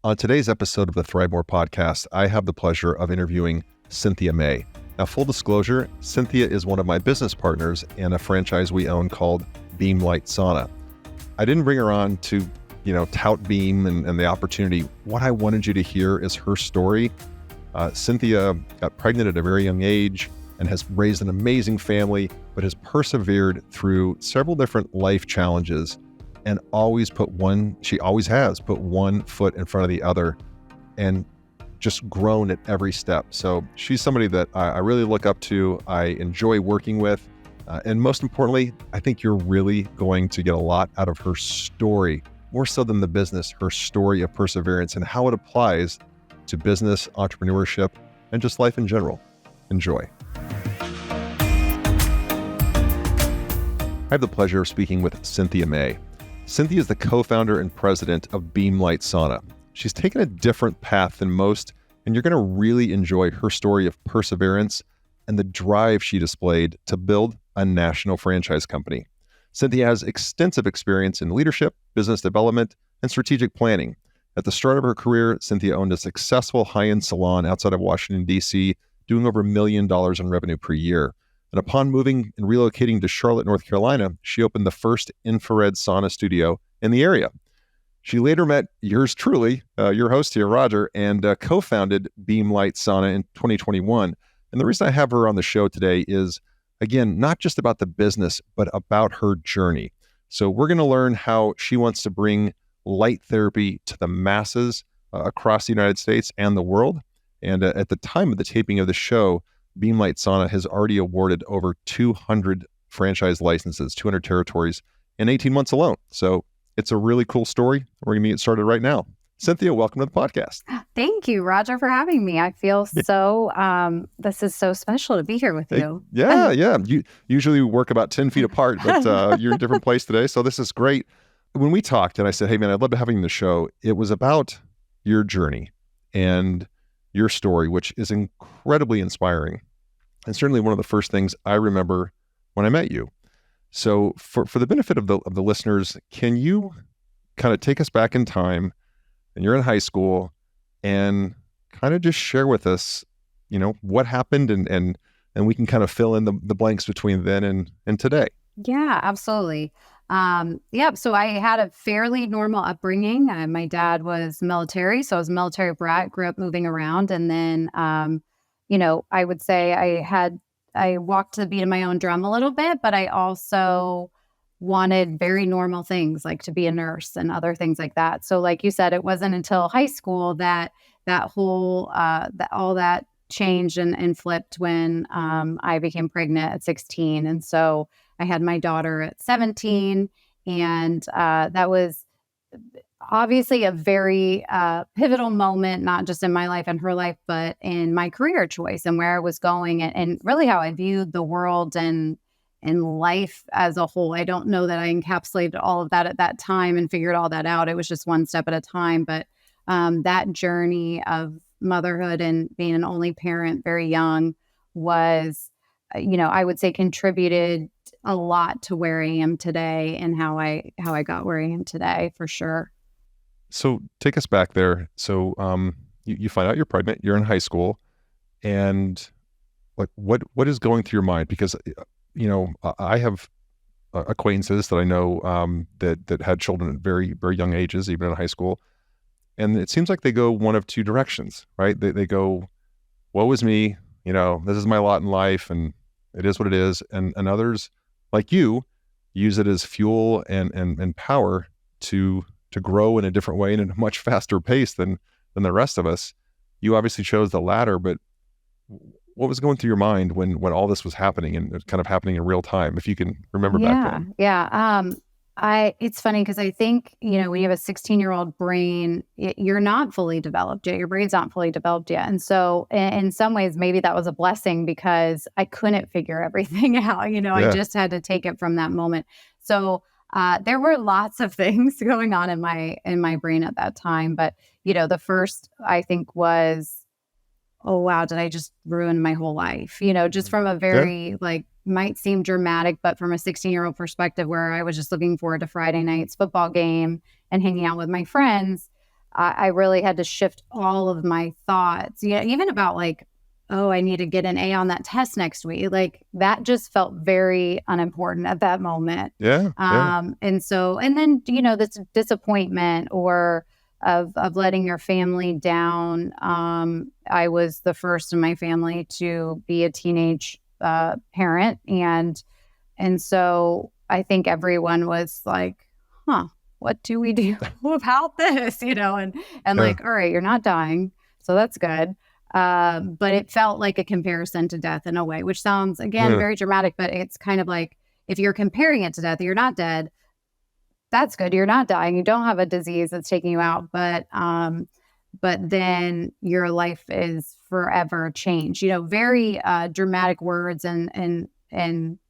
On today's episode of the Thrive More podcast, I have the pleasure of interviewing Cynthia May. Now, full disclosure, Cynthia is one of my business partners in a franchise we own called Beem Light Sauna. I didn't bring her on to, tout Beem and the opportunity. What I wanted you to hear is her story. Cynthia got pregnant at a very young age and has raised an amazing family, but has persevered through several different life challenges and she always has put one foot in front of the other and just grown at every step. So she's somebody that I really look up to, I enjoy working with, and most importantly, I think you're really going to get a lot out of her story, more so than the business, her story of perseverance and how it applies to business, entrepreneurship, and just life in general. Enjoy. I have the pleasure of speaking with Cynthia May. Cynthia is the co-founder and president of Beem Light Sauna. She's taken a different path than most, and you're going to really enjoy her story of perseverance and the drive she displayed to build a national franchise company. Cynthia has extensive experience in leadership, business development, and strategic planning. At the start of her career, Cynthia owned a successful high-end salon outside of Washington, D.C., doing over $1 million in revenue per year. And upon moving and relocating to Charlotte, North Carolina, she opened the first infrared sauna studio in the area. She later met yours truly, your host here, Roger, and co-founded Beem Light Sauna in 2021. And the reason I have her on the show today is, again, not just about the business, but about her journey. So we're going to learn how she wants to bring light therapy to the masses across the United States and the world. And at the time of the taping of the show, Beem Light Sauna has already awarded over 200 franchise licenses, 200 territories in 18 months alone. So it's a really cool story. We're going to get started right now. Cynthia, welcome to the podcast. Thank you, Roger, for having me. I feel this is so special to be here with you. Yeah. You usually work about 10 feet apart, but you're in a different place today. So this is great. When we talked and I said, hey man, I'd love to have you on the show, it was about your journey and your story, which is incredibly inspiring. And certainly one of the first things I remember when I met you. So for the benefit of the listeners, can you kind of take us back in time and you're in high school and kind of just share with us, what happened and we can kind of fill in the blanks between then and today. Yeah, absolutely. So I had a fairly normal upbringing. My dad was military, so I was a military brat, grew up moving around. And then, I would say I walked to the beat of my own drum a little bit, but I also wanted very normal things like to be a nurse and other things like that. So like you said, it wasn't until high school that all that changed and flipped when I became pregnant at 16. And so I had my daughter at 17, and that was obviously a very pivotal moment, not just in my life and her life, but in my career choice and where I was going and really how I viewed the world and life as a whole. I don't know that I encapsulated all of that at that time and figured all that out. It was just one step at a time. But that journey of motherhood and being an only parent very young was, I would say contributed a lot to where I am today and how I got where I am today, for sure. So take us back there. So you find out you're pregnant, you're in high school, and like what is going through your mind? Because I have acquaintances that I know that had children at very, very young ages, even in high school, and it seems like they go one of two directions, right? They go, woe is me, this is my lot in life, and it is what it is, and others like you use it as fuel and power to grow in a different way and in a much faster pace than the rest of us. You obviously chose the latter, but what was going through your mind when all this was happening and kind of happening in real time, if you can remember back then? Yeah. It's funny because I think, when you have a 16-year-old brain, you're not fully developed yet. Your brain's not fully developed yet. And so in some ways, maybe that was a blessing because I couldn't figure everything out. I just had to take it from that moment. So there were lots of things going on in my brain at that time. But, the first I think was, oh, wow, did I just ruin my whole life? Just from a very might seem dramatic, but from a 16-year-old perspective where I was just looking forward to Friday night's football game and hanging out with my friends, I really had to shift all of my thoughts, even about like, oh, I need to get an A on that test next week. Like that just felt very unimportant at that moment. Yeah. And then, this disappointment or of letting your family down. I was the first in my family to be a teenage parent. And so I think everyone was like, huh, what do we do about this? And like, all right, you're not dying. So that's good. But it felt like a comparison to death in a way, which sounds, again, very dramatic, but it's kind of like, if you're comparing it to death, you're not dead. That's good. You're not dying. You don't have a disease that's taking you out, but then your life is forever changed. Very dramatic words and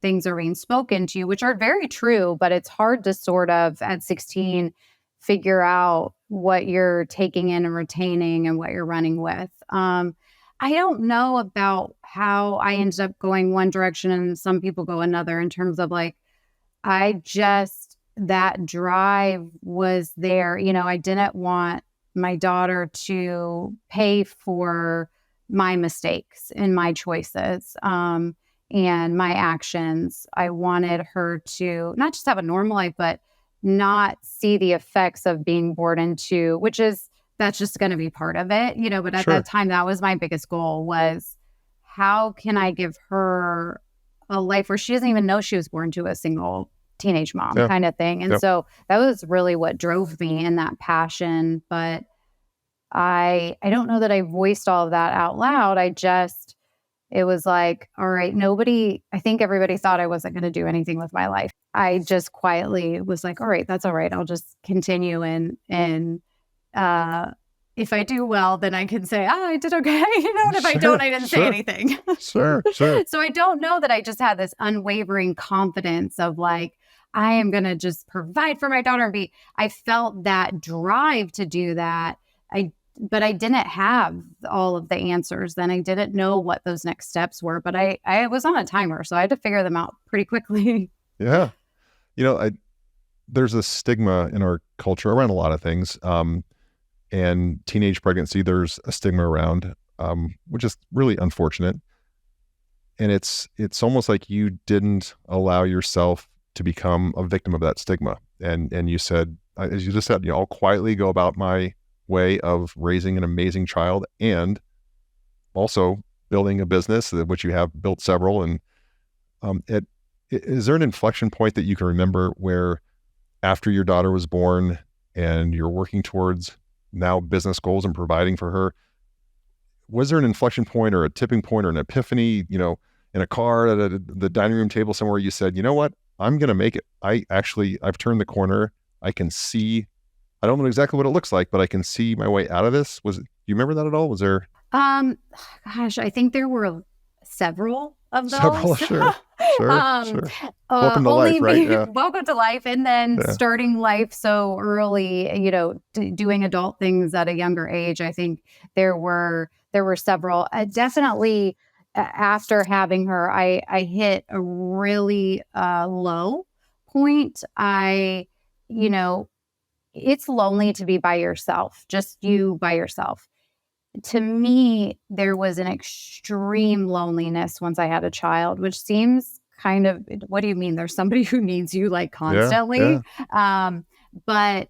things are being spoken to you, which are very true, but it's hard to sort of at 16 figure out what you're taking in and retaining and what you're running with. I don't know about how I ended up going one direction and some people go another in terms of like, that drive was there. I didn't want my daughter to pay for my mistakes and my choices and my actions. I wanted her to not just have a normal life, but not see the effects of being born into, that's just going to be part of it, but at that time, that was my biggest goal was how can I give her a life where she doesn't even know she was born to a single teenage mom kind of thing. And so that was really what drove me in that passion. But I don't know that I voiced all of that out loud. It was like, all right, I think everybody thought I wasn't going to do anything with my life. I just quietly was like, all right, that's all right. I'll just continue. And if I do well, then I can say, I did okay. And if I don't, I didn't say anything. Sure. So I don't know that I just had this unwavering confidence of like, I am going to just provide for my daughter I felt that drive to do that. But I didn't have all of the answers. Then I didn't know what those next steps were, but I was on a timer, so I had to figure them out pretty quickly. Yeah. There's a stigma in our culture around a lot of things. And teenage pregnancy, there's a stigma around, which is really unfortunate. And it's almost like you didn't allow yourself to become a victim of that stigma. And you said, as you just said, I'll quietly go about my way of raising an amazing child and also building a business, which you have built several. And is there an inflection point that you can remember where after your daughter was born and you're working towards now business goals and providing for her, was there an inflection point or a tipping point or an epiphany, in a car at the dining room table somewhere, you said, you know what, I'm going to make it. I've turned the corner. I can see, I don't know exactly what it looks like, but I can see my way out of this. Do you remember that at all? Was there? Gosh, I think there were several of those. Several, sure. Welcome to life, right? Yeah. Welcome to life. And then starting life so early, doing adult things at a younger age. I think there were several. Definitely after having her, I hit a really low point. It's lonely to be by yourself, just you by yourself. To me, there was an extreme loneliness once I had a child, which seems kind of, what do you mean? There's somebody who needs you like constantly. Yeah. But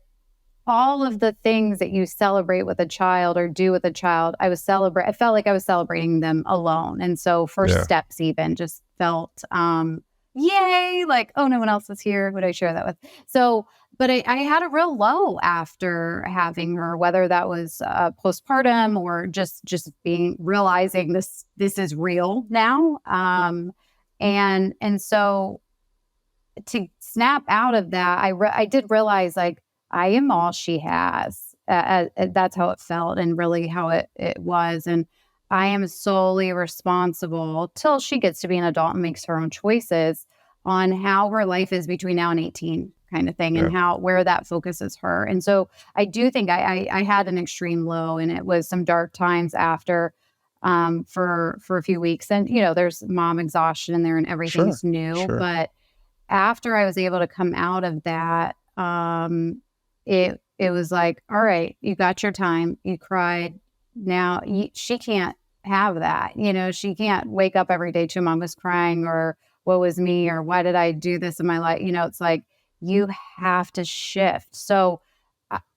all of the things that you celebrate with a child or do with a child, I felt like I was celebrating them alone. And so first steps even just felt, yay, like, oh, no one else was here. Who would I share that with? So, but I had a real low after having her, whether that was postpartum or just realizing this is real now. And so to snap out of that, I did realize like I am all she has. That's how it felt and really how it was. And I am solely responsible till she gets to be an adult and makes her own choices on how her life is between now and 18 kind of thing and where that focuses her. And so I do think I had an extreme low and it was some dark times after for a few weeks. And, there's mom exhaustion in there and everything's new. But after I was able to come out of that, it was like, all right, you got your time. You cried. Now she can't have that. She can't wake up every day to mom was crying or what was me or why did I do this in my life? It's like you have to shift. So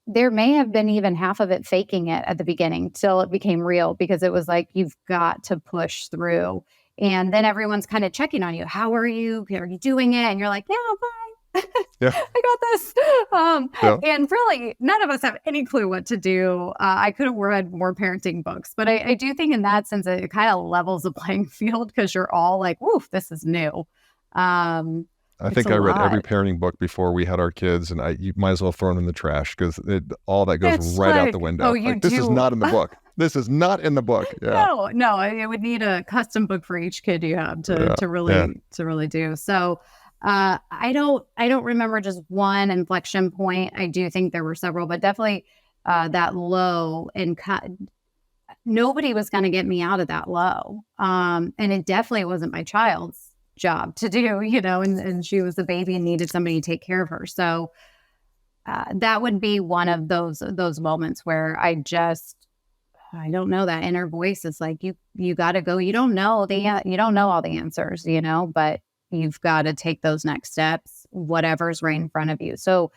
there may have been even half of it faking it at the beginning till it became real because it was like, you've got to push through. And then everyone's kind of checking on you. How are you? Are you doing it? And you're like, yeah, fine. Yeah. I got this. Yeah. And really, none of us have any clue what to do. I could have read more parenting books, but I do think in that sense, it kind of levels the playing field because you're all like, woof, this is new. I think I read every parenting book before we had our kids, and you might as well throw them in the trash because all that goes It's right like, out the window. oh, you this is do. not in the book. This is not in the book. Yeah. No, it would need a custom book for each kid you have to really do. So I don't remember just one inflection point. I do think there were several, but definitely that low and nobody was going to get me out of that low. And it definitely wasn't my child's job to do, and she was a baby and needed somebody to take care of her. So that would be one of those moments where I don't know, that inner voice is like, you got to go. You don't know all the answers, but you've got to take those next steps, whatever's right in front of you. So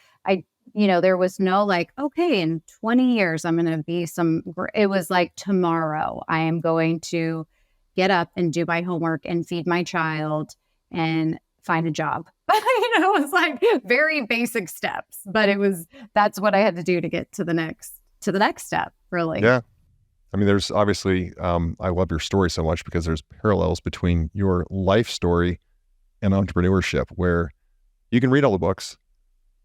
there was no like, okay, in 20 years, I'm going to be it was like tomorrow I am going to get up and do my homework and feed my child and find a job. It was like very basic steps, but that's what I had to do to get to the next step, really. Yeah. I mean, there's obviously, I love your story so much because there's parallels between your life story and entrepreneurship where you can read all the books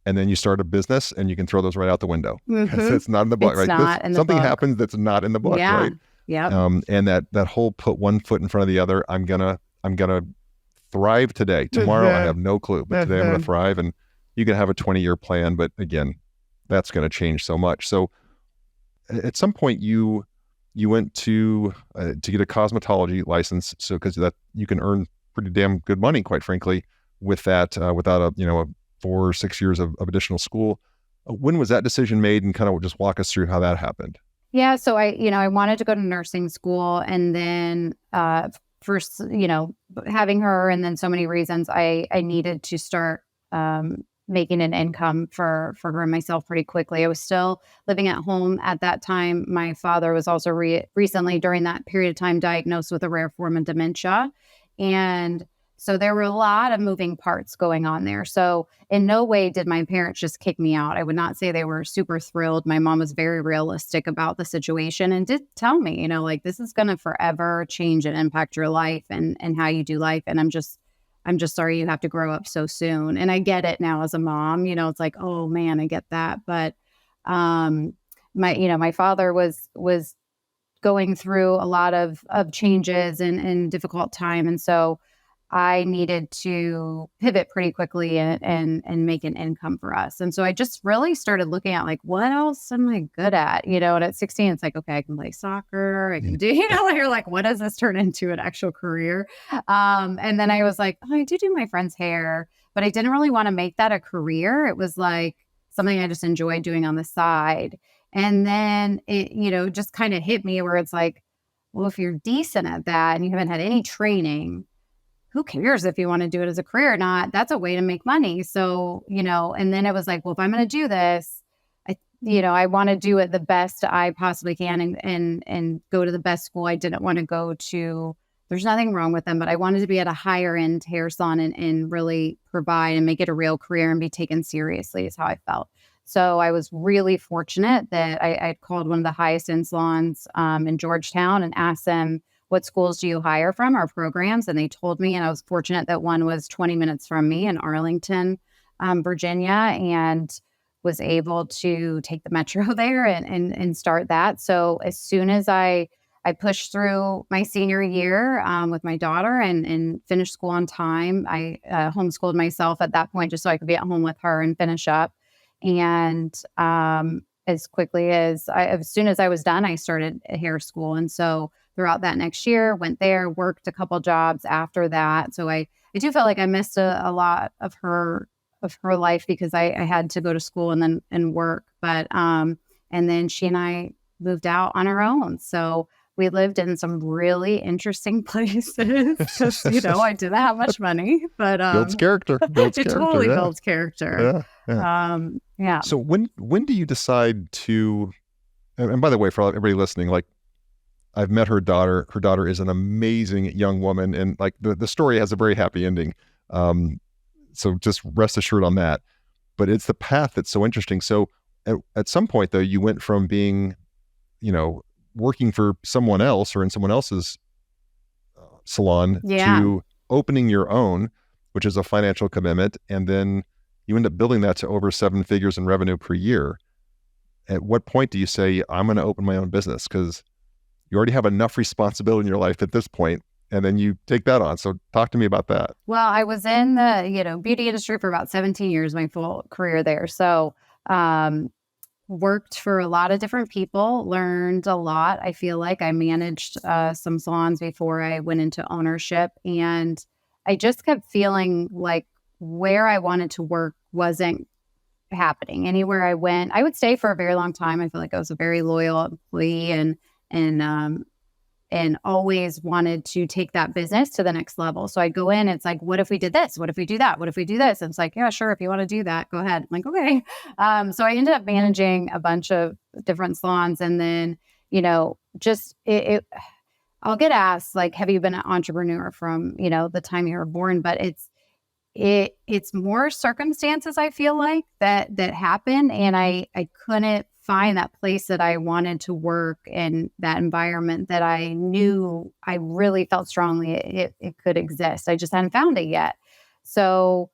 and then you start a business and you can throw those right out the window. Mm-hmm. It's not in the book, it's right? Something happens that's not in the book, yeah. right? Yeah. And that whole put one foot in front of the other, I'm gonna thrive today. Tomorrow I have no clue, but today I'm gonna thrive. And you can have a 20-year plan, but again, that's gonna change so much. So at some point you went to get a cosmetology license, so because that you can earn pretty damn good money, quite frankly, with that without a 4 or 6 years of additional school. When was that decision made, and kind of just walk us through how that happened? Yeah, so I wanted to go to nursing school, and then first, having her, and then so many reasons, I needed to start making an income for her and myself pretty quickly. I was still living at home at that time. My father was also recently during that period of time diagnosed with a rare form of dementia. And so there were a lot of moving parts going on there. So in no way did my parents just kick me out. I would not say they were super thrilled. My mom was very realistic about the situation and did tell me, like, this is going to forever change and impact your life and how you do life. And I'm just sorry you have to grow up so soon. And I get it now as a mom, it's like, oh man, I get that. But my father was going through a lot of changes and difficult time. And so I needed to pivot pretty quickly and make an income for us. And so I just really started looking at like, what else am I good at? And at 16, it's like, okay, I can play soccer. I can do, you're like, what does this turn into an actual career? And then I was like, oh, I do my friend's hair, but I didn't really want to make that a career. It was like something I just enjoyed doing on the side. And then it, just kind of hit me where it's like, well, if you're decent at that and you haven't had any training, who cares if you want to do it as a career or not? That's a way to make money. So, and then it was like, well, if I'm going to do this, I want to do it the best I possibly can and go to the best school. I didn't want to go to, there's nothing wrong with them, but I wanted to be at a higher end hair salon and really provide and make it a real career and be taken seriously is how I felt. So I was really fortunate that I called one of the highest end salons in Georgetown and asked them, what schools do you hire from, our programs? And they told me, and I was fortunate that one was 20 minutes from me in Arlington, Virginia, and was able to take the metro there and start that. So as soon as I pushed through my senior year with my daughter and finished school on time, I homeschooled myself at that point just so I could be at home with her and finish up. And as soon as I was done, I started hair school. And so throughout that next year, went there, worked a couple jobs after that. So I do feel like I missed a lot of her life because I had to go to school and work But and then she and I moved out on our own. So we lived in some really interesting places because, I didn't have much money, but Builds character. Builds it character. totally Yeah. builds character. Yeah. So when do you decide to? And by the way, for everybody listening, like I've met her daughter. Her daughter is an amazing young woman, and like the story has a very happy ending. So just rest assured on that. But it's the path that's so interesting. So at some point, though, you went from being, working for someone else or in someone else's salon to opening your own, which is a financial commitment. And then you end up building that to over 7 figures in revenue per year. At what point do you say, I'm going to open my own business? Because you already have enough responsibility in your life at this point, and then you take that on. So talk to me about that. Well, I was in the, beauty industry for about 17 years, my full career there. So, worked for a lot of different people, learned a lot. I feel like I managed some salons before I went into ownership. And I just kept feeling like where I wanted to work wasn't happening. Anywhere I went, I would stay for a very long time. I feel like I was a very loyal employee and always wanted to take that business to the next level. So I'd go in, it's like, what if we did this? What if we do that? What if we do this? And it's like, yeah, sure. If you want to do that, go ahead. I'm like, okay. So I ended up managing a bunch of different salons. And then, just I'll get asked, like, have you been an entrepreneur from, the time you were born? But it's more circumstances, I feel like, that happen. And I couldn't find that place that I wanted to work and that environment that I knew I really felt strongly it could exist. I just hadn't found it yet. So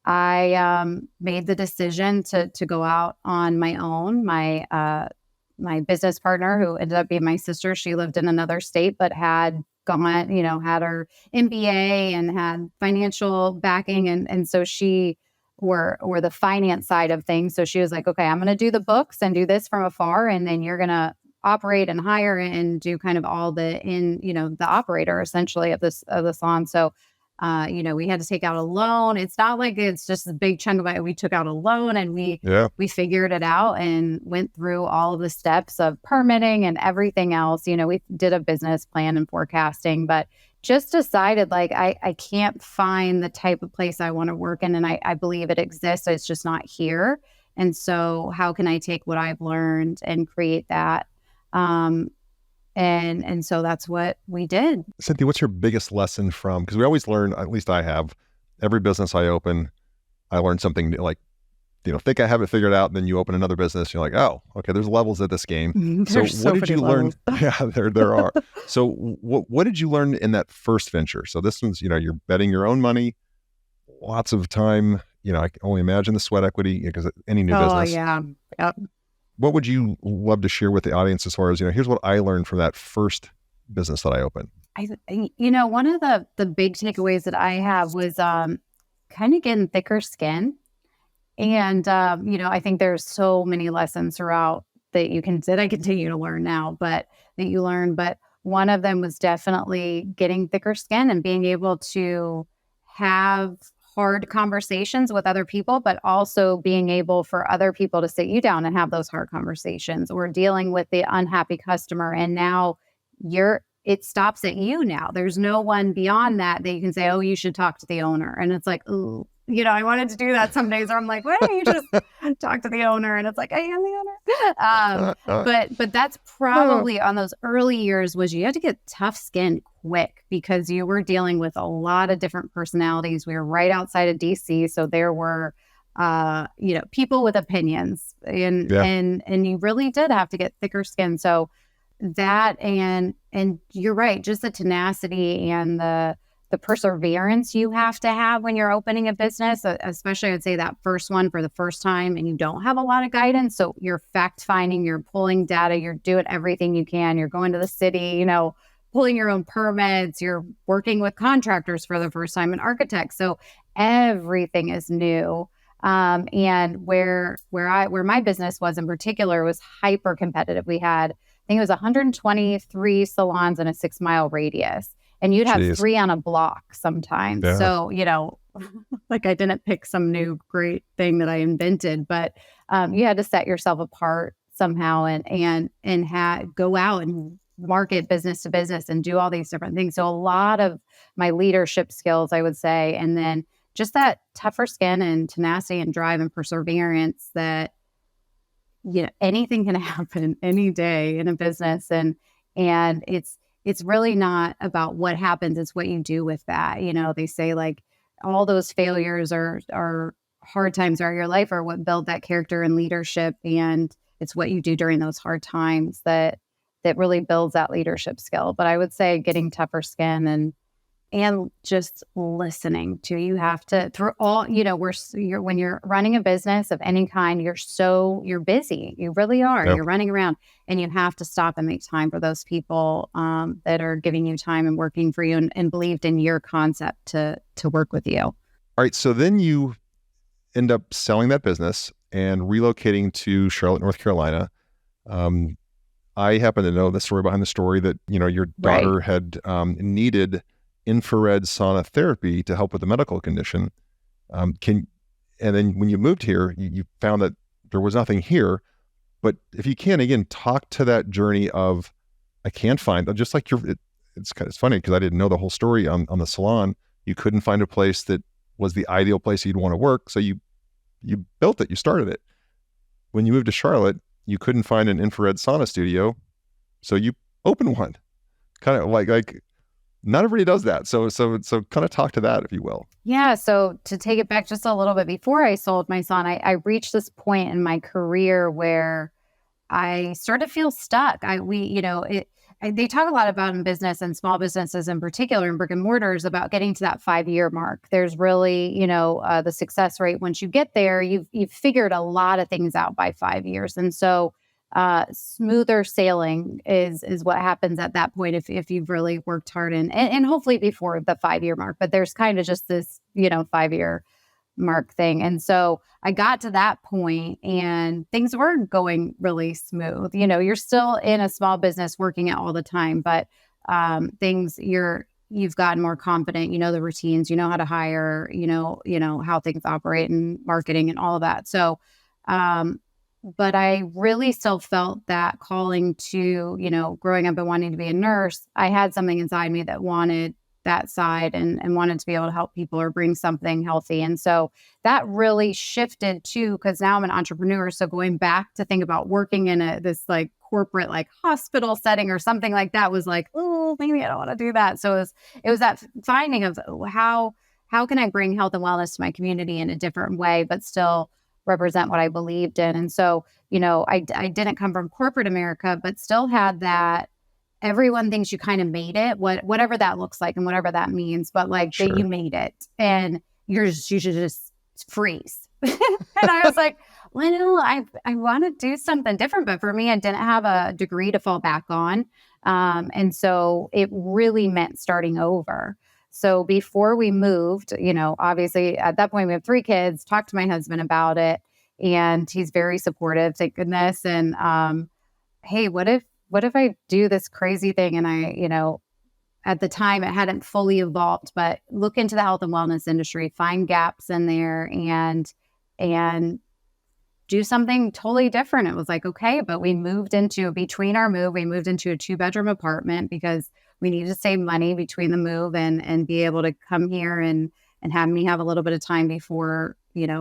I made the decision to go out on my own. My business partner, who ended up being my sister, she lived in another state, but had gone, had her MBA and had financial backing. And so she or the finance side of things. So she was like, okay, I'm going to do the books and do this from afar. And then you're going to operate and hire and do kind of all the the operator essentially of the salon. So, we had to take out a loan. It's not like it's just a big chunk of it. We took out a loan and we figured it out and went through all of the steps of permitting and everything else. We did a business plan and forecasting, but just decided like I can't find the type of place I want to work in. And I believe it exists. It's just not here. And so how can I take what I've learned and create that? And so that's what we did. Cynthia, what's your biggest lesson from, because we always learn, at least I have, every business I open, I learn something new, like, think I have it figured out, and then you open another business, you're like, oh, okay, there's levels of this game. So what did you learn? Yeah, there are. So what did you learn in that first venture? So this one's, you're betting your own money, lots of time, I can only imagine the sweat equity, because any new business. Oh, yeah. Yep. What would you love to share with the audience as far as, here's what I learned from that first business that I opened? One of the big takeaways that I have was kind of getting thicker skin. And, I think there's so many lessons throughout that I continue to learn now, but that you learn. But one of them was definitely getting thicker skin and being able to have hard conversations with other people, but also being able for other people to sit you down and have those hard conversations, or dealing with the unhappy customer. And now it stops at you now. There's no one beyond that you can say, oh, you should talk to the owner. And it's like, ooh, I wanted to do that some days where I'm like, why don't you just talk to the owner? And it's like, I am the owner. But that's probably on those early years was you had to get tough skin quick because you were dealing with a lot of different personalities. We were right outside of DC. So there were, people with opinions and you really did have to get thicker skin. So that, and you're right, just the tenacity and the perseverance you have to have when you're opening a business, especially I would say that first one for the first time and you don't have a lot of guidance. So you're fact finding, you're pulling data, you're doing everything you can. You're going to the city, pulling your own permits, you're working with contractors for the first time and architects. So everything is new. And where my business was in particular was hyper competitive. We had, I think it was 123 salons in a 6-mile radius. And you'd have 3 on a block sometimes. Yeah. So, like I didn't pick some new great thing that I invented, but you had to set yourself apart somehow and go out and market business to business and do all these different things. So a lot of my leadership skills, I would say, and then just that tougher skin and tenacity and drive and perseverance that, anything can happen any day in a business. And it's really not about what happens. It's what you do with that. They say like all those failures are hard times are your life are what build that character and leadership. And it's what you do during those hard times that really builds that leadership skill. But I would say getting tougher skin and just listening to, you have to, through all, when you're running a business of any kind, you're busy. You really are. Yep. You're running around, and you have to stop and make time for those people that are giving you time and working for you and believed in your concept to work with you. All right. So then you end up selling that business and relocating to Charlotte, North Carolina. I happen to know the story behind the story that, your daughter had needed infrared sauna therapy to help with a medical condition. And then when you moved here, you found that there was nothing here. But if you can, again, talk to that journey of, I can't find, just like it's funny because I didn't know the whole story on the salon. You couldn't find a place that was the ideal place you'd want to work. So you built it, you started it. When you moved to Charlotte, you couldn't find an infrared sauna studio. So you opened one. Kind of like not everybody does that. So kind of talk to that, if you will. Yeah. So to take it back just a little bit, before I sold my salon, I reached this point in my career where I started to feel stuck. They talk a lot about in business and small businesses in particular, in brick and mortars, about getting to that 5-year mark. There's really, the success rate. Once you get there, you've figured a lot of things out by 5 years. And so smoother sailing is what happens at that point if you've really worked hard and hopefully before the 5-year mark. But there's kind of just this, 5-year mark thing. And so I got to that point and things were going really smooth. You're still in a small business working it all the time, but you've gotten more confident, the routines, how to hire, how things operate and marketing and all of that. So, but I really still felt that calling to, growing up and wanting to be a nurse. I had something inside me that wanted that side and wanted to be able to help people or bring something healthy. And so that really shifted too, because now I'm an entrepreneur. So going back to think about working in this like corporate, like hospital setting or something like that was like, oh, maybe I don't want to do that. So it was that finding of how can I bring health and wellness to my community in a different way, but still represent what I believed in. And so, I didn't come from corporate America, but still had that everyone thinks you kind of made it, whatever that looks like and whatever that means, but like Sure. that you made it and you should just freeze. And I was like, well, no, I want to do something different. But for me, I didn't have a degree to fall back on. And so it really meant starting over. So before we moved, obviously at that point we have 3 kids, talked to my husband about it, and he's very supportive, thank goodness. And, hey, what if I do this crazy thing? And I, at the time it hadn't fully evolved, but look into the health and wellness industry, find gaps in there and do something totally different. It was like, okay, but between our move, we moved into a 2-bedroom apartment because we needed to save money between the move and be able to come here and have me have a little bit of time before,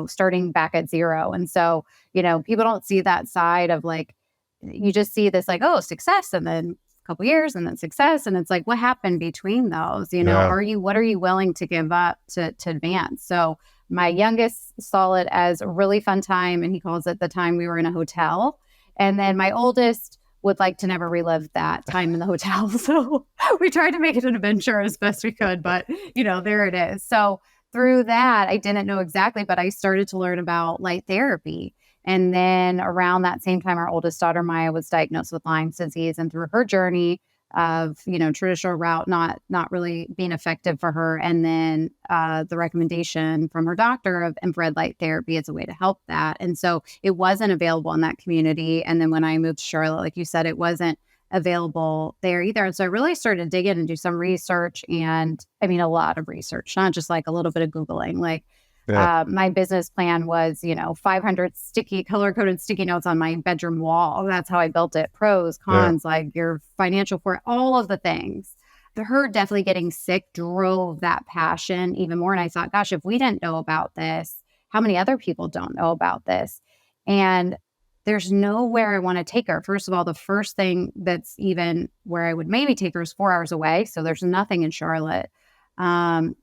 starting back at zero. And so, people don't see that side of like, you just see this like, oh, success, and then a couple years and then success. And it's like, what happened between those? Yeah. What are you willing to give up to advance? So my youngest saw it as a really fun time, and he calls it the time we were in a hotel. And then my oldest would like to never relive that time in the hotel. So we tried to make it an adventure as best we could, but there it is. So through that, I didn't know exactly, but I started to learn about light therapy. And then around that same time, our oldest daughter, Maya, was diagnosed with Lyme's disease. And through her journey of, traditional route, not really being effective for her. And then the recommendation from her doctor of infrared light therapy as a way to help that. And so it wasn't available in that community. And then when I moved to Charlotte, like you said, it wasn't available there either. And so I really started to dig in and do some research, and a lot of research, not just like a little bit of Googling, like Yeah. My business plan was, 500 color-coded sticky notes on my bedroom wall. That's how I built it. Pros, Yeah. cons, like your financial for all of the things. Her definitely getting sick drove that passion even more. And I thought, gosh, if we didn't know about this, how many other people don't know about this? And there's nowhere I want to take her. First of all, the first thing that's even where I would maybe take her is 4 hours away. So there's nothing in Charlotte. And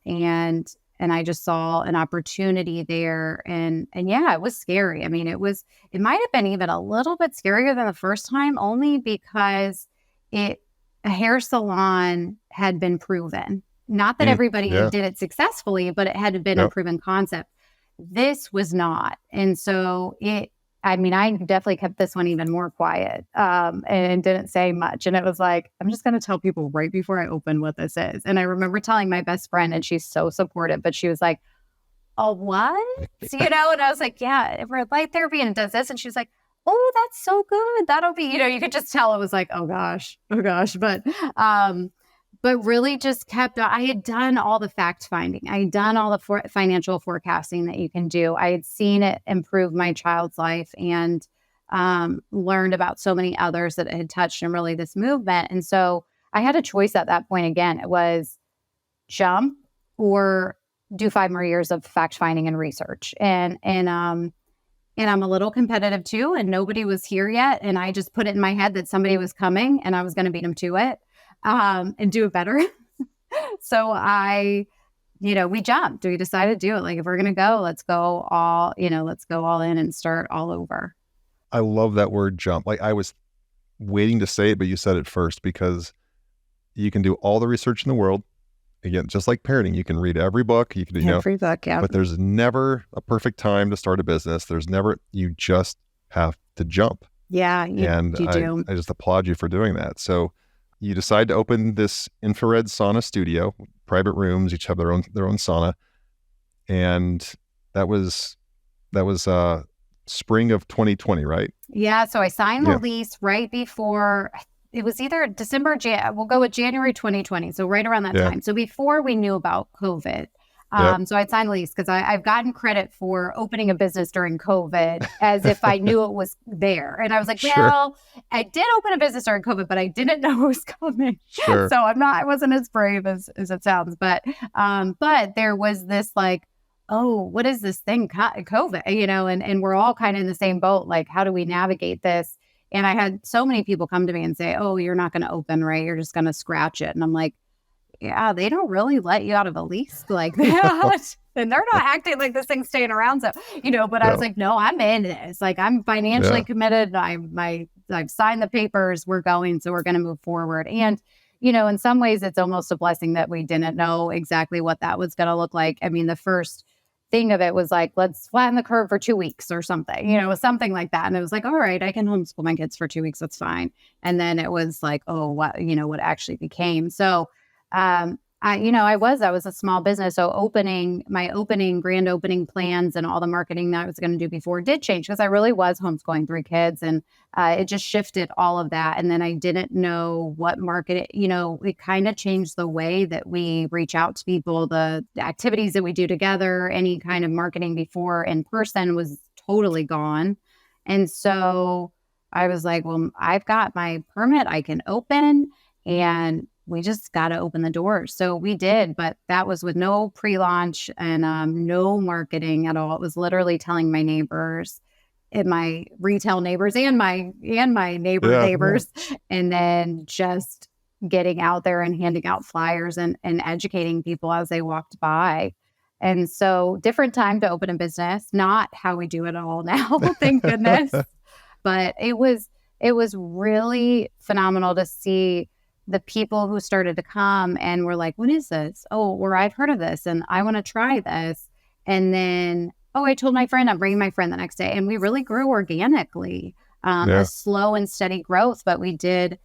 I just saw an opportunity there. And yeah, it was scary. I mean, it might have been even a little bit scarier than the first time, only because a hair salon had been proven. Not that everybody Yeah. did it successfully, but it had been a Yep. proven concept. This was not. And so I definitely kept this one even more quiet, and didn't say much. And it was like, I'm just going to tell people right before I open what this is. And I remember telling my best friend, and she's so supportive, but she was like, oh, what? And I was like, yeah, we're light therapy and it does this. And she was like, oh, that's so good. That'll be, you could just tell it was like, oh gosh. But really just I had done all the fact finding. I had done all the financial forecasting that you can do. I had seen it improve my child's life and learned about so many others that it had touched and really this movement. And so I had a choice at that point. Again, it was jump or do 5 more years of fact finding and research. And I'm a little competitive too, and nobody was here yet. And I just put it in my head that somebody was coming and I was going to beat them to it. And do it better. So we jumped. We decided to do it. Like, if we're going to go, let's go all in and start all over. I love that word jump. Like, I was waiting to say it, but you said it first, because you can do all the research in the world. Again, just like parenting, you can read every book, you can do, Every book, yeah. but there's never a perfect time to start a business. You just have to jump. Yeah, you do. I just applaud you for doing that. So you decide to open this infrared sauna studio, private rooms, each have their own sauna. And that was spring of 2020, right? Yeah. So I signed the lease right before, it was either December, we'll go with January 2020. So right around that time. So before we knew about COVID. So I'd signed the lease because I've gotten credit for opening a business during COVID as if I knew it was there. And I was like, well, I did open a business during COVID, but I didn't know it was coming. Sure. So I wasn't as brave as it sounds. But there was this like, oh, what is this thing, COVID, and we're all kind of in the same boat. Like, how do we navigate this? And I had so many people come to me and say, oh, you're not going to open, right? You're just going to scratch it. And I'm like, yeah, they don't really let you out of a lease like that. And they're not acting like this thing's staying around. So, but I was like, no, I'm in this. Like, I'm financially committed. I've signed the papers. We're going. So we're going to move forward. And, in some ways, it's almost a blessing that we didn't know exactly what that was going to look like. I mean, the first thing of it was like, let's flatten the curve for 2 weeks or something, something like that. And it was like, all right, I can homeschool my kids for 2 weeks. That's fine. And then it was like, oh, what actually became. So, I was a small business. So my grand opening plans and all the marketing that I was going to do before did change because I really was homeschooling 3 kids and it just shifted all of that. And then I didn't know what market, it kind of changed the way that we reach out to people, the activities that we do together, any kind of marketing before in person was totally gone. And so I was like, well, I've got my permit, I can open, and we just got to open the doors. So we did, but that was with no pre-launch and no marketing at all. It was literally telling my neighbors and my retail neighbors and my neighbors, and then just getting out there and handing out flyers and educating people as they walked by. And so different time to open a business, not how we do it all now, thank goodness. But it was really phenomenal to see the people who started to come and were like, what is this? Oh, or I've heard of this and I want to try this. And then, I told my friend, I'm bringing my friend the next day. And we really grew organically, a slow and steady growth, but we did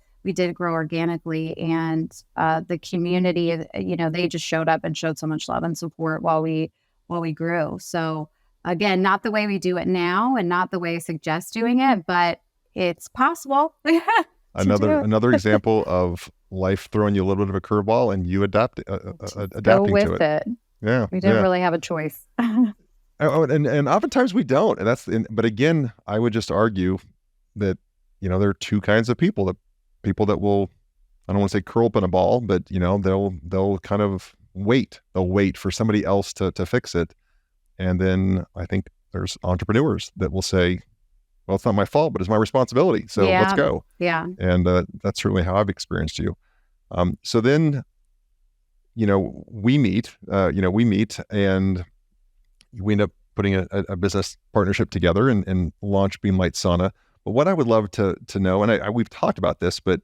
grow organically. And the community, they just showed up and showed so much love and support while we grew. So again, not the way we do it now and not the way I suggest doing it, but it's possible. Another example of life throwing you a little bit of a curveball and you adapting Go with to it. Yeah, we didn't really have a choice. And oftentimes we don't. But again, I would just argue that, there are two kinds of people: people that will, I don't want to say curl up in a ball, but they'll kind of wait. They'll wait for somebody else to fix it. And then I think there's entrepreneurs that will say, well, it's not my fault, but it's my responsibility. So let's go. Yeah. And that's certainly how I've experienced you. So then, we meet and we end up putting a business partnership together and launch Beem Light Sauna. But what I would love to know, and we've talked about this, but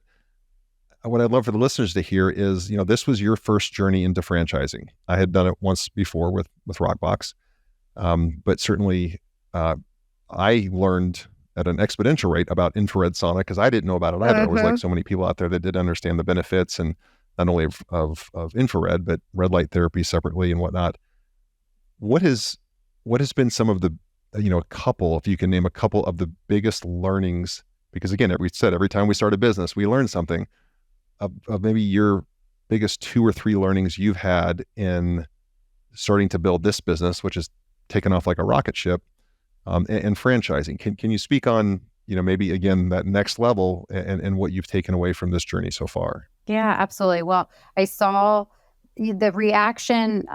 what I'd love for the listeners to hear is, this was your first journey into franchising. I had done it once before with Rockbox, but certainly I learned at an exponential rate about infrared sauna because I didn't know about it either. There was like so many people out there that did understand the benefits, and not only of infrared, but red light therapy separately and whatnot. What has been some of the, a couple, if you can name a couple of the biggest learnings? Because again, every time we start a business, we learn something of maybe your biggest 2 or 3 learnings you've had in starting to build this business, which has taken off like a rocket ship, and franchising. Can you speak on, maybe again, that next level and what you've taken away from this journey so far? Yeah, absolutely. Well, I saw the reaction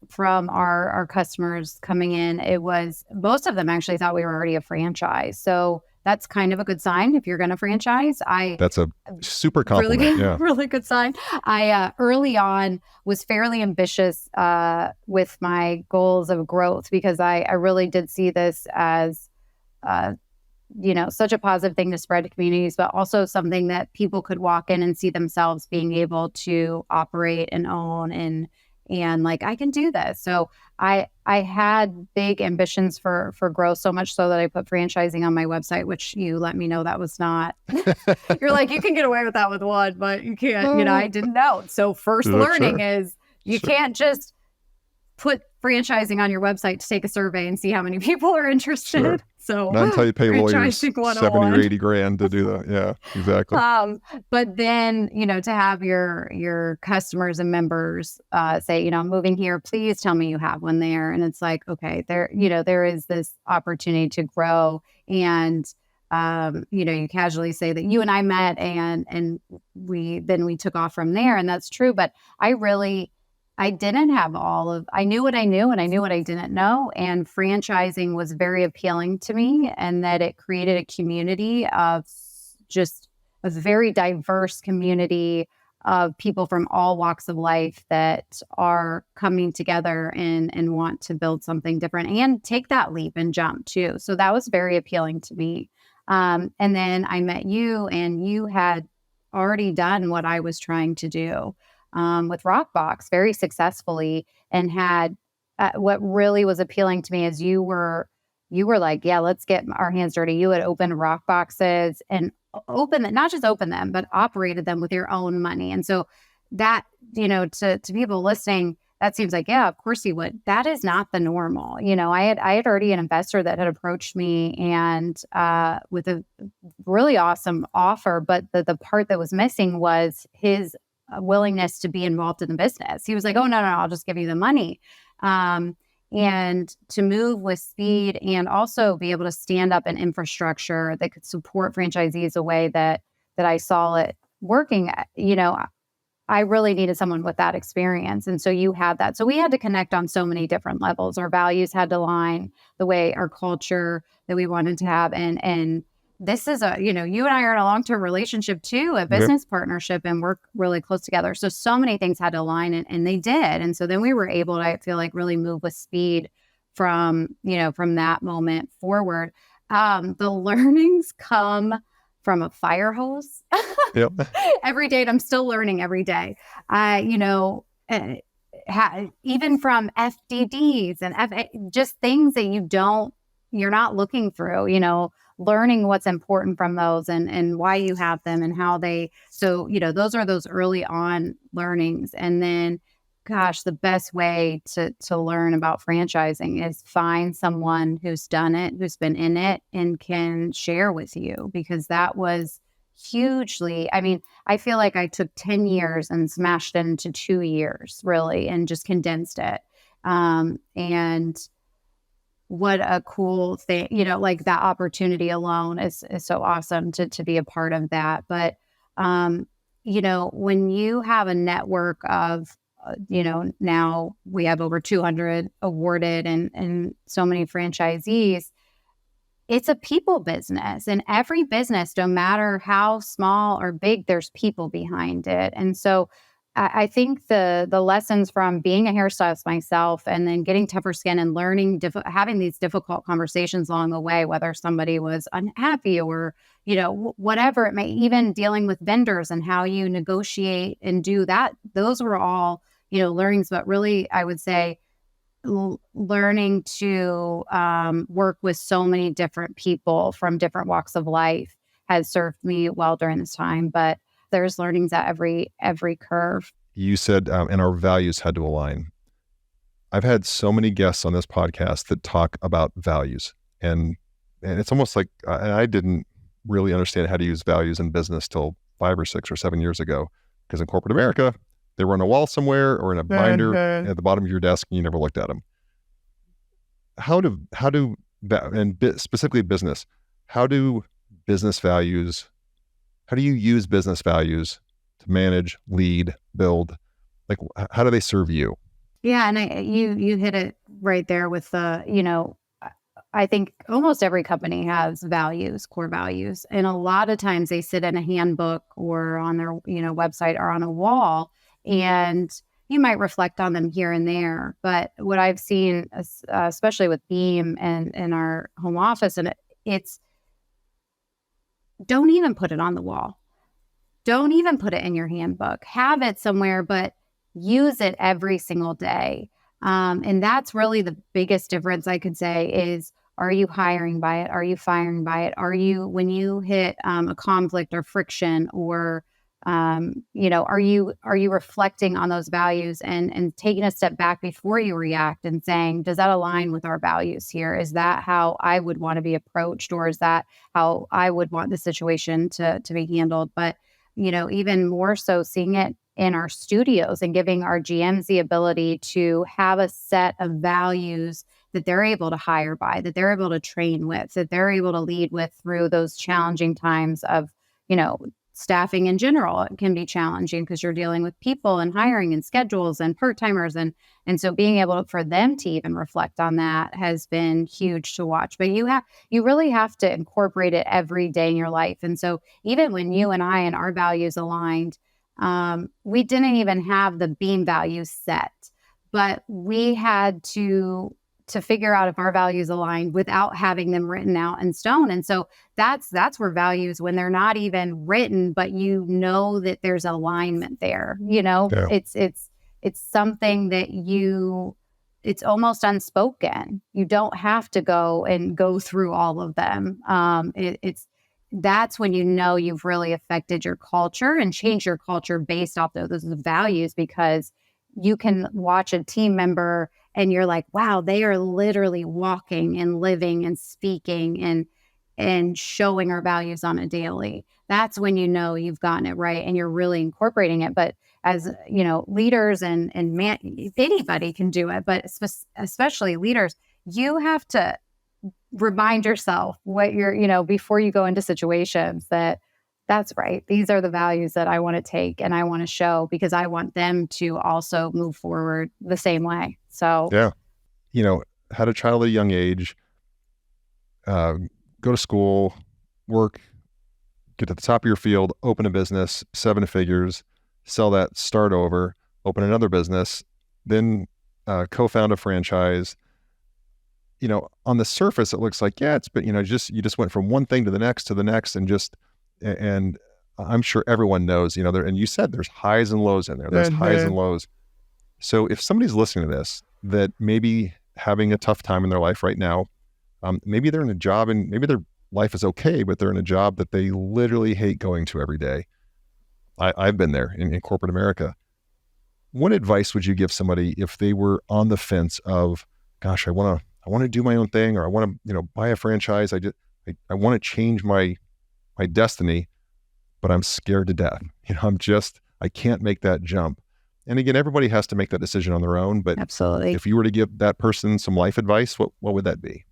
from our customers coming in. It was, most of them actually thought we were already a franchise. So that's kind of a good sign if you're going to franchise. That's a super compliment. Really good, yeah. Really good sign. I early on was fairly ambitious with my goals of growth because I really did see this as such a positive thing to spread to communities, but also something that people could walk in and see themselves being able to operate and own and like, I can do this. So I had big ambitions for growth, so much so that I put franchising on my website, which you let me know that was not, you're like, you can get away with that with one, but you can't, I didn't know. So first learning is you can't just put franchising on your website to take a survey and see how many people are interested. Sure. So not until you pay lawyers 70 or 80 grand to do that. Yeah, exactly. But then, to have your customers and members say, I'm moving here, please tell me you have one there. And it's like, okay, there is this opportunity to grow. And, you casually say that you and I met and we took off from there. And that's true. But I didn't have I knew what I knew and I knew what I didn't know. And franchising was very appealing to me, and that it created a community of just a very diverse community of people from all walks of life that are coming together and want to build something different and take that leap and jump too. So that was very appealing to me. And then I met you, and you had already done what I was trying to do. With Rockbox very successfully, and had what really was appealing to me is you were like, yeah, let's get our hands dirty. You had opened Rockboxes and not just open them, but operated them with your own money. And so that, to people listening, that seems like, yeah, of course you would. That is not the normal. I had already an investor that had approached me and with a really awesome offer, but the part that was missing was his a willingness to be involved in the business. He was like, oh, no, I'll just give you the money. And to move with speed and also be able to stand up an infrastructure that could support franchisees the way that I saw it working, I really needed someone with that experience. And so you had that. So we had to connect on so many different levels. Our values had to align, the way our culture that we wanted to have. And this is you and I are in a long-term relationship too, a business partnership, and work really close together. So many things had to align, and they did. And so then we were able to, I feel like, really move with speed from that moment forward. The learnings come from a fire hose. Yep. Every day, and I'm still learning every day. Even from FDDs and just things that you're not looking through, learning what's important from those and why you have them and how those are those early on learnings. And then, gosh, the best way to learn about franchising is find someone who's done it, who's been in it, and can share with you, because that was hugely, I feel like I took 10 years and smashed it into 2 years really, and just condensed it. And what a cool thing, like that opportunity alone is so awesome to be a part of that. But, when you have a network of, now we have over 200 awarded and so many franchisees, it's a people business, and every business, no matter how small or big, there's people behind it. And so I think the lessons from being a hairstylist myself and then getting tougher skin and learning, having these difficult conversations along the way, whether somebody was unhappy or, whatever it may, even dealing with vendors and how you negotiate and do that, those were all, learnings. But really, I would say learning to work with so many different people from different walks of life has served me well during this time. But there's learnings at every curve. You said, and our values had to align. I've had so many guests on this podcast that talk about values, and it's almost like I didn't really understand how to use values in business till 5 or 6 or 7 years ago, because in corporate America, they were on a wall somewhere or in a binder at the bottom of your desk, and you never looked at them. Specifically business, how do you use business values to manage, lead, build? Like, how do they serve you? Yeah. And you hit it right there with I think almost every company has values, core values. And a lot of times they sit in a handbook or on their, website or on a wall, and you might reflect on them here and there. But what I've seen, especially with Beem and in our home office, and it's, don't even put it on the wall. Don't even put it in your handbook. Have it somewhere, but use it every single day. And that's really the biggest difference I could say is, are you hiring by it? Are you firing by it? Are you, when you hit a conflict or friction or, are you reflecting on those values and taking a step back before you react and saying, does that align with our values here? Is that how I would want to be approached? Or is that how I would want the situation to be handled? But, even more so seeing it in our studios and giving our GMs the ability to have a set of values that they're able to hire by, that they're able to train with, that they're able to lead with through those challenging times of, staffing in general. It can be challenging because you're dealing with people and hiring and schedules and part-timers. And so being able for them to even reflect on that has been huge to watch. But you really have to incorporate it every day in your life. And so even when you and I and our values aligned, we didn't even have the Beem values set, but we had to figure out if our values aligned without having them written out in stone. And so that's where values, when they're not even written, but that there's alignment there, yeah. It's something that it's almost unspoken. You don't have to go through all of them. That's when you've really affected your culture and changed your culture based off those values, because you can watch a team member and you're like, wow, they are literally walking and living and speaking and showing our values on a daily. That's when you've gotten it right and you're really incorporating it. But as leaders and anybody can do it, but especially leaders, you have to remind yourself what you're, before you go into situations that's right. These are the values that I want to take and I want to show, because I want them to also move forward the same way. So, yeah, had a child at a young age, go to school, work, get to the top of your field, open a business, 7 figures, sell that, start over, open another business, then co-found a franchise. On the surface, it looks like, yeah, but you just went from one thing to the next, and I'm sure everyone knows, and you said there's highs and lows in there. There's highs and lows. So if somebody's listening to this that maybe having a tough time in their life right now, maybe they're in a job and maybe their life is okay, but they're in a job that they literally hate going to every day. I've been there in corporate America. What advice would you give somebody if they were on the fence of, gosh, I want to do my own thing, or I want to, buy a franchise. I want to change my destiny, but I'm scared to death. I can't make that jump. And again, everybody has to make that decision on their own. But Absolutely. if you were to give that person some life advice, what would that be?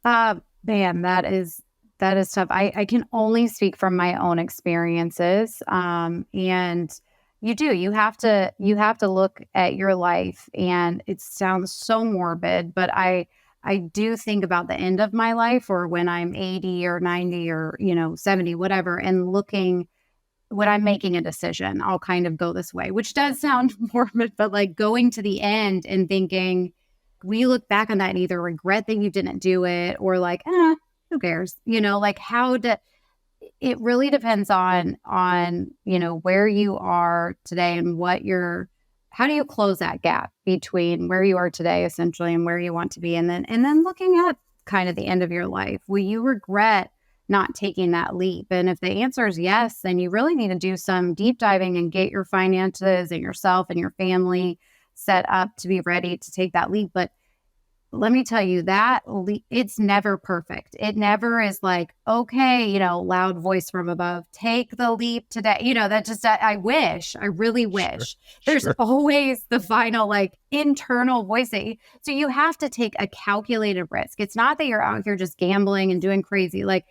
Man, that is tough. I can only speak from my own experiences. And you have to look at your life, and it sounds so morbid, but I do think about the end of my life, or when I'm 80 or 90 or, 70, whatever, and looking when I'm making a decision, I'll kind of go this way, which does sound morbid, but like going to the end and thinking, we look back on that and either regret that you didn't do it, or like, who cares? It really depends on, where you are today and how do you close that gap between where you are today, essentially, and where you want to be? And then looking at kind of the end of your life, will you regret not taking that leap? And if the answer is yes, then you really need to do some deep diving and get your finances and yourself and your family set up to be ready to take that leap. But let me tell you that it's never perfect. It never is like, okay, loud voice from above, take the leap today. That just, I really wish. There's always the final, like, internal voice. So you have to take a calculated risk. It's not that you're out here just gambling and doing crazy. Like,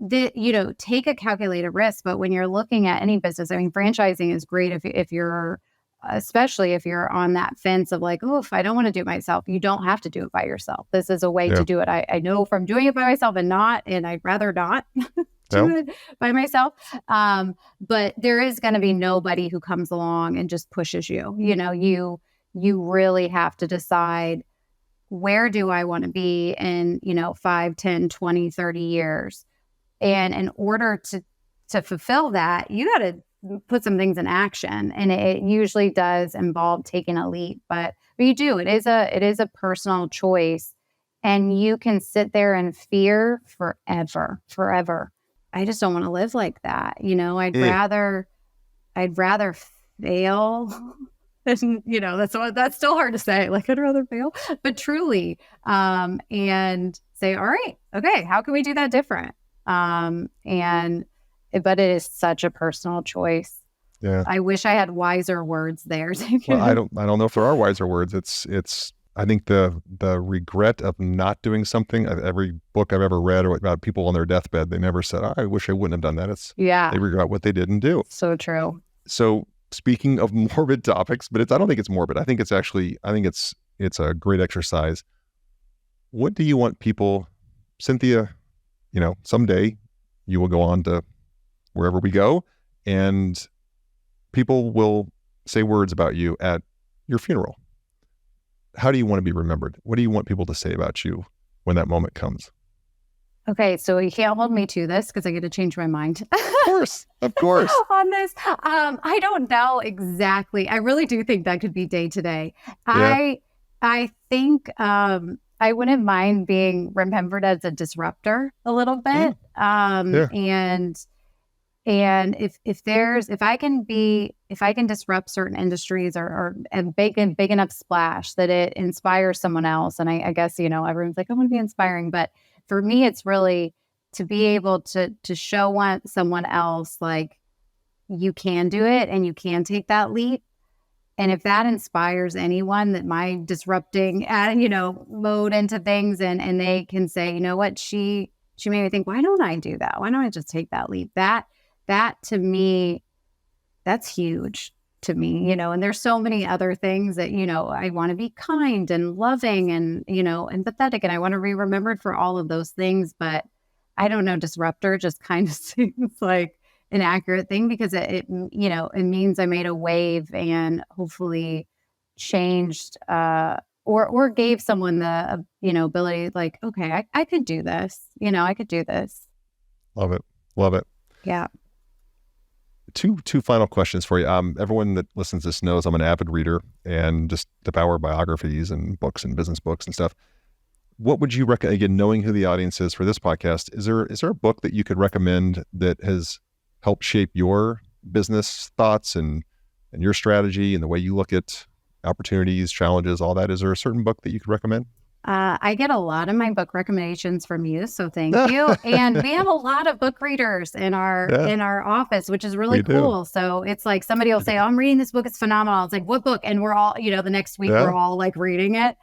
take a calculated risk. But when you're looking at any business, I mean, franchising is great if you're, especially if you're on that fence of like, oh, if I don't want to do it myself, you don't have to do it by yourself. This is a way to do it. I know from doing it by myself and I'd rather not do it by myself. But there is going to be nobody who comes along and just pushes you. You really have to decide, where do I want to be in, 5, 10, 20, 30 years? And in order to fulfill that, you got to put some things in action, and it usually does involve taking a leap, but you do. It is a personal choice, and you can sit there in fear forever. I just don't want to live like that. I'd rather fail. And, that's still hard to say. Like, I'd rather fail, but truly, and say, all right, okay, how can we do that different? But it is such a personal choice. Yeah. I wish I had wiser words there. Well, I don't know if there are wiser words. It's, I think the regret of not doing something, every book I've ever read or about people on their deathbed, they never said, I wish I wouldn't have done that. They regret what they didn't do. So true. So speaking of morbid topics, but I don't think it's morbid. I think it's a great exercise. What do you want people, Cynthia, someday you will go on to wherever we go, and people will say words about you at your funeral. How do you want to be remembered? What do you want people to say about you when that moment comes? Okay, so you can't hold me to this because I get to change my mind. Of course. On this. I don't know exactly. I really do think that could be day to day. I think I wouldn't mind being remembered as a disruptor a little bit. And if I can disrupt certain industries or big enough splash that it inspires someone else. And I guess, everyone's like, I want to be inspiring. But for me, it's really to be able to show someone else, like, you can do it and you can take that leap. And if that inspires anyone, that my disrupting, mode into things, and they can say, you know what, she made me think, why don't I do that? Why don't I just take that leap? That to me, that's huge to me, and there's so many other things that, I want to be kind and loving and, empathetic, and I want to be remembered for all of those things. But I don't know, disruptor just kind of seems like an accurate thing, because it means I made a wave and hopefully changed, or gave someone the, ability, like, okay, I could do this, I could do this. Love it. Yeah. Two final questions for you. Everyone that listens to this knows I'm an avid reader and just devour biographies and books and business books and stuff. What would you recommend, again, knowing who the audience is for this podcast, is there a book that you could recommend that has helped shape your business thoughts and your strategy and the way you look at opportunities, challenges, all that? Is there a certain book that you could recommend? I get a lot of my book recommendations from you, so thank you. And we have a lot of book readers in our office, which is really cool. So it's like somebody will say, "Oh, I'm reading this book; it's phenomenal." It's like, "What book?" And we're all, the next week we're all like reading it.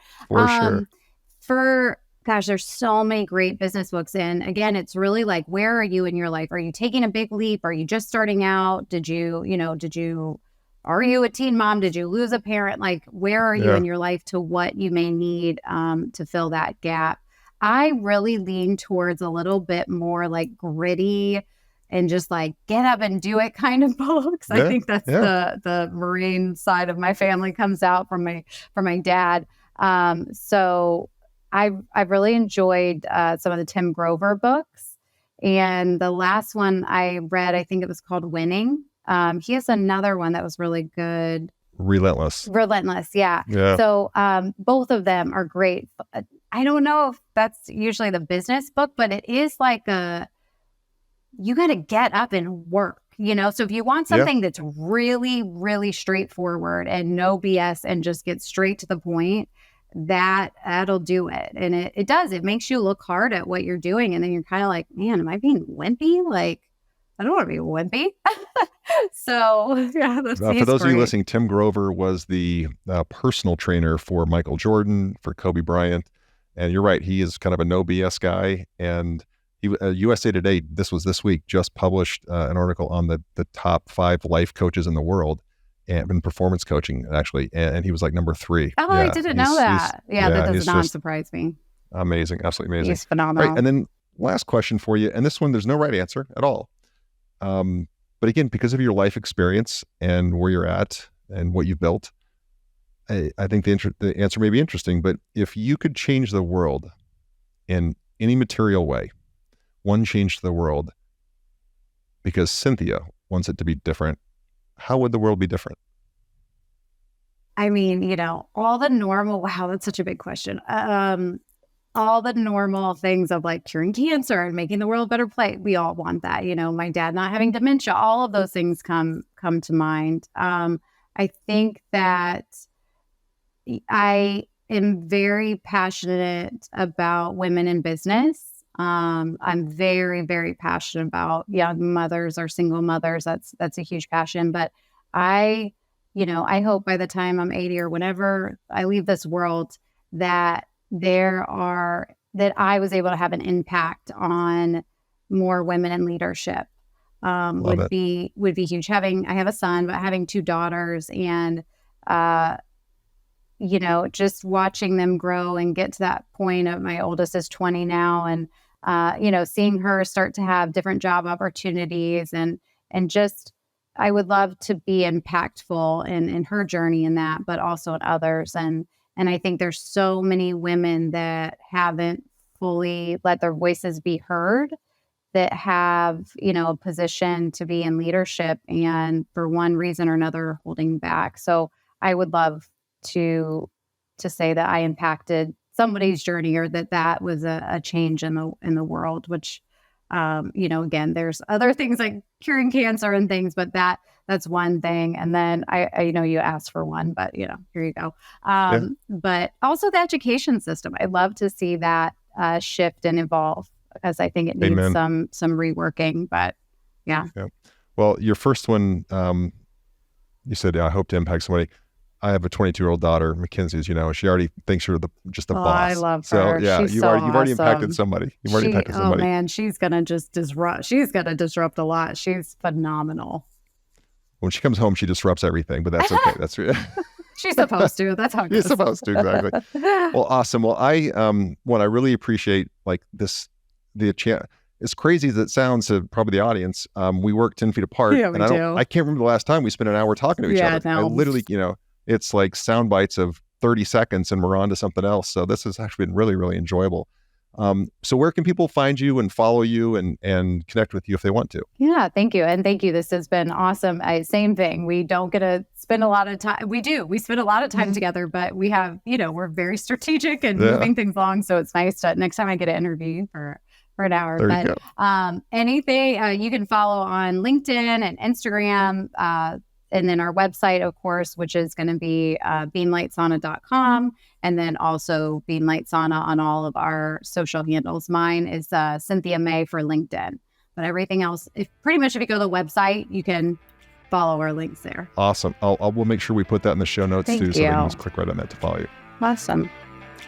Sure. Gosh, there's so many great business books. And again, it's really like, where are you in your life? Are you taking a big leap? Are you just starting out? Are you a teen mom? Did you lose a parent? Like, where are you in your life to what you may need to fill that gap? I really lean towards a little bit more like gritty and just like get up and do it kind of books. I think that's the Marine side of my family comes out from my dad. So I've really enjoyed some of the Tim Grover books. And the last one I read, I think it was called Winning. He has another one that was really good. Relentless. Yeah. So both of them are great. I don't know if that's usually the business book, but it is like you got to get up and work, So if you want something that's really, really straightforward and no BS and just get straight to the point, that'll do it. And it does. It makes you look hard at what you're doing. And then you're kind of like, man, am I being wimpy? Like, I don't want to be wimpy. So, for those of you listening, Tim Grover was the personal trainer for Michael Jordan, for Kobe Bryant. And you're right, he is kind of a no BS guy. And USA Today, this week, just published an article on the top 5 life coaches in the world and in performance coaching, actually. And he was like number 3. Oh, I didn't know that. That does not surprise me. Amazing. Absolutely amazing. He's phenomenal. Right, and then last question for you. And this one, there's no right answer at all. But again, because of your life experience and where you're at and what you've built, I think the answer may be interesting. But if you could change the world in any material way, one change to the world, because Cynthia wants it to be different, how would the world be different? I mean, all the normal, wow, that's such a big question. All the normal things of like curing cancer and making the world a better place. We all want that, my dad not having dementia, all of those things come to mind. I think that I am very passionate about women in business. I'm very, very passionate about young mothers or single mothers. That's a huge passion. But I hope by the time I'm 80 or whenever I leave this world that I was able to have an impact on more women in leadership. Would be huge. I have a son, but having 2 daughters and, just watching them grow and get to that point of my oldest is 20 now. And, seeing her start to have different job opportunities and just, I would love to be impactful in her journey in that, but also in others. And I think there's so many women that haven't fully let their voices be heard, that have, a position to be in leadership and for one reason or another holding back. So I would love to say that I impacted somebody's journey or that was a change in the world, which, again, there's other things like curing cancer and things, but that's one thing. And then I know you asked for one, but here you go. But also the education system. I'd love to see that shift and evolve because I think it needs some reworking, but yeah. Well, your first one, you said, I hope to impact somebody. I have a 22-year-old daughter, Mackenzie, as you know. She already thinks you're just the boss. I love her. So yeah, you've already impacted somebody. You've already impacted somebody. Oh man, she's gonna just disrupt. She's gonna disrupt a lot. She's phenomenal. When she comes home, she disrupts everything, but that's okay. That's she's supposed to. That's how it goes. She's supposed to, exactly. Well, awesome. Well, I really appreciate as crazy as it sounds to probably the audience. We work 10 feet apart. Yeah, I can't remember the last time we spent an hour talking to each other. No. I literally, it's like sound bites of 30 seconds and we're on to something else. So this has actually been really, really enjoyable. So where can people find you and follow you and connect with you if they want to? Yeah, thank you. And thank you. This has been awesome. Same thing. We don't get to spend a lot of time. We spend a lot of time together, but we have, we're very strategic and moving things along. So it's nice to, next time I get an interview for an hour. There you go. Anything you can follow on LinkedIn and Instagram, And then our website, of course, which is going to be beamlightsauna.com. And then also Beam Light Sauna on all of our social handles. Mine is Cynthia May for LinkedIn. But everything else, pretty much if you go to the website, you can follow our links there. Awesome. We'll make sure we put that in the show notes Thank too, you. so they can just click right on that to follow you. Awesome.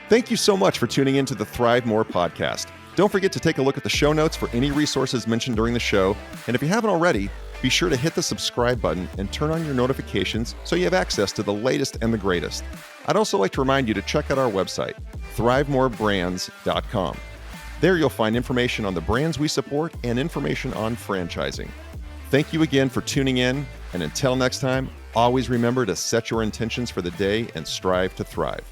Thank you so much for tuning into the Thrive More podcast. Don't forget to take a look at the show notes for any resources mentioned during the show. And if you haven't already, be sure to hit the subscribe button and turn on your notifications so you have access to the latest and the greatest. I'd also like to remind you to check out our website, thrivemoorebrands.com. There you'll find information on the brands we support and information on franchising. Thank you again for tuning in. And until next time, always remember to set your intentions for the day and strive to thrive.